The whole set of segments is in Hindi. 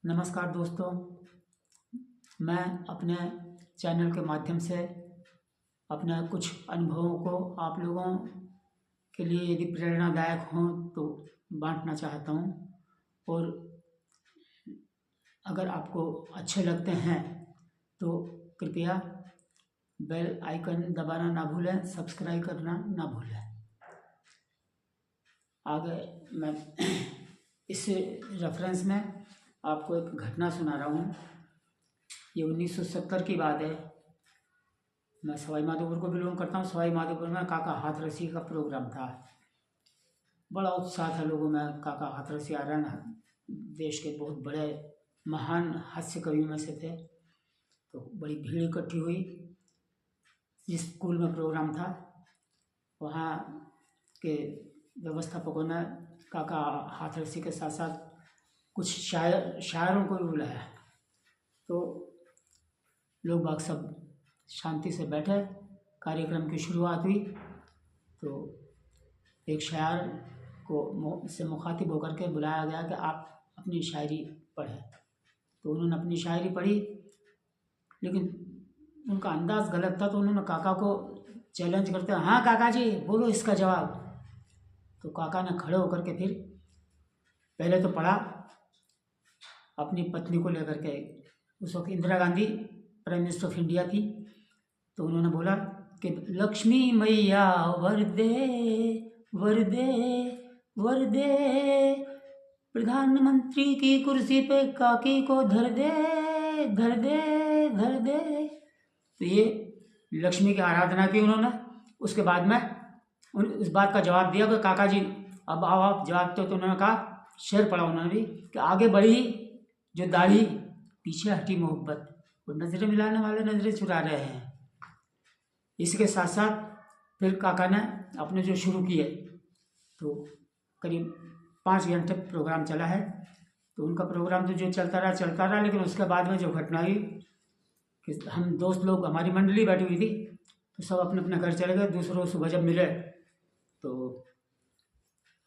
नमस्कार दोस्तों, मैं अपने चैनल के माध्यम से अपने कुछ अनुभवों को आप लोगों के लिए यदि प्रेरणादायक हों तो बांटना चाहता हूं। और अगर आपको अच्छे लगते हैं तो कृपया बेल आइकन दबाना ना भूलें, सब्सक्राइब करना ना भूलें। आगे मैं इस रेफरेंस में आपको एक घटना सुना रहा हूँ। ये 1970 की बात है। मैं सवाई माधोपुर को बिलोंग करता हूँ। सवाई माधोपुर में काका हाथरसी का प्रोग्राम था। बड़ा उत्साह था लोगों में। काका हाथरसी आर्यन देश के बहुत बड़े महान हास्य कवियों में से थे। तो बड़ी भीड़ इकट्ठी हुई। जिस स्कूल में प्रोग्राम था वहाँ के व्यवस्थापकों ने काका हाथरसी के साथ साथ कुछ शायरों को भी बुलाया। तो लोग बाग सब शांति से बैठे। कार्यक्रम की शुरुआत हुई तो एक शायर को से मुखातिब होकर के बुलाया गया कि आप अपनी शायरी पढ़ें। तो उन्होंने अपनी शायरी पढ़ी, लेकिन उनका अंदाज़ गलत था। तो उन्होंने काका को चैलेंज करते, हाँ काका जी बोलो इसका जवाब। तो काका ने खड़े होकर के फिर पहले तो पढ़ा अपनी पत्नी को लेकर के। उस वक्त Indira Gandhi prime minister of India थी। तो उन्होंने बोला कि लक्ष्मी मैया वरदे वरदे वरदे, प्रधानमंत्री की कुर्सी पे काकी को धर दे धर दे धर दे। तो ये लक्ष्मी की आराधना की उन्होंने। उसके बाद में उस बात का जवाब दिया कि काका जी अब आओ आप जवाब। तो उन्होंने कहा, शेर पढ़ा उन्होंने भी कि आगे बढ़ी जो दाढ़ी, पीछे हटी मोहब्बत, वो नजरें मिलाने वाले नजरें चुरा रहे हैं। इसके साथ साथ फिर काका ने अपने जो शुरू किए, तो करीब 5 घंटे प्रोग्राम चला है। तो उनका प्रोग्राम तो जो चलता रहा, लेकिन उसके बाद में जो घटना हुई कि हम दोस्त लोग, हमारी मंडली बैठी हुई थी, तो सब अपने अपने घर चले गए। दूसरे रोज सुबह जब मिले तो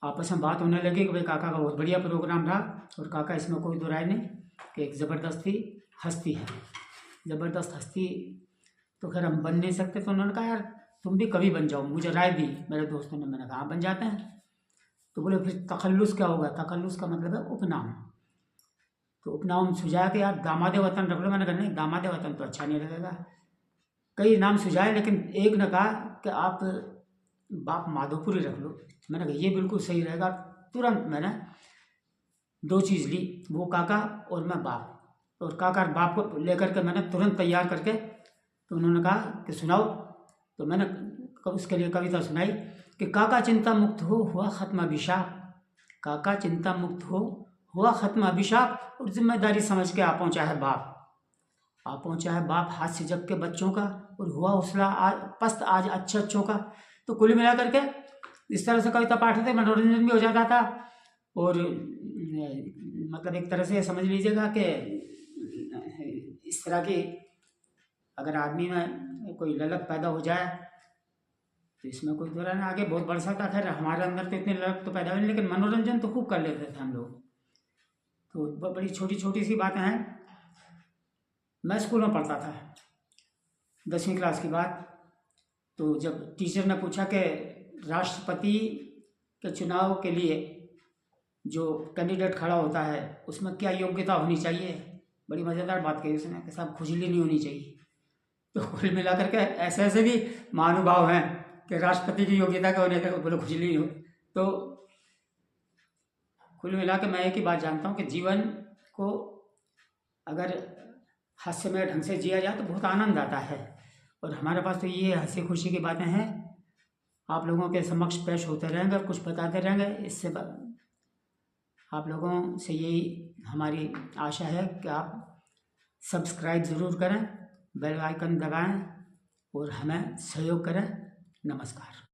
आपस में बात होने लगी कि भाई काका का बहुत बढ़िया प्रोग्राम था और काका इसमें कोई दो राय नहीं कि एक ज़बरदस्ती हस्ती है, ज़बरदस्त हस्ती तो खैर हम बन नहीं सकते। तो उन्होंने कहा यार तुम भी कभी बन जाओ, मुझे राय दी मेरे दोस्तों ने। मैंने कहा बन जाते हैं। तो बोले फिर तखल्लुस क्या होगा? तखल्लुस का मतलब है उपनाम। तो उपनाम सुझाया कि यार दामादे वतन रख लो। मैंने कहा नहीं, दामादे वतन तो अच्छा नहीं लगेगा। कई नाम सुझाए, लेकिन एक ने कहा कि आप बाप माधोपुरी रख लो। मैंने कहा ये बिल्कुल सही रहेगा। तुरंत मैंने 2 चीज़ ली, वो काका और मैं बाप। और काका और बाप को लेकर के मैंने तुरंत तैयार करके, तो उन्होंने कहा कि सुनाओ। तो मैंने उसके लिए कविता सुनाई कि काका चिंता मुक्त हो हुआ ख़त्म अभिशाप, काका चिंता मुक्त हो हुआ ख़त्म अभिशाप, और जिम्मेदारी समझ के आ पहुँचा है बाप। आ पहुँचा है बाप हाथ से जग के बच्चों का, और हुआ हौसला पस्त आज अच्छों का। तो कुल मिला करके इस तरह से कविता पाठ थे, मनोरंजन भी हो जाता था। और मतलब एक तरह से समझ लीजिएगा कि इस तरह की अगर आदमी में कोई ललक पैदा हो जाए तो इसमें कोई दो राय आगे बहुत बढ़ सकता। खैर हमारे अंदर तो इतनी ललक तो पैदा हुई नहीं, लेकिन मनोरंजन तो खूब कर लेते थे हम लोग। तो बड़ी छोटी छोटी सी बातें हैं। मैं स्कूल में पढ़ता था, 10वीं क्लास की बात। तो जब टीचर ने पूछा कि राष्ट्रपति के चुनाव के लिए जो कैंडिडेट खड़ा होता है उसमें क्या योग्यता होनी चाहिए, बड़ी मज़ेदार बात कही उसने कि साहब खुजली नहीं होनी चाहिए। तो कुल मिलाकर के ऐसे ऐसे भी महानुभाव हैं कि राष्ट्रपति की योग्यता के होने तक बोले खुजली नहीं हो। तो कुल मिला के मैं एक ही बात जानता हूँ कि जीवन को अगर हास्यमय ढंग से जिया जाए तो बहुत आनंद आता है। और हमारे पास तो ये हंसी खुशी की बातें हैं, आप लोगों के समक्ष पेश होते रहेंगे और कुछ बताते रहेंगे। इससे आप लोगों से यही हमारी आशा है कि आप सब्सक्राइब ज़रूर करें, बेल आइकन दबाएं और हमें सहयोग करें। नमस्कार।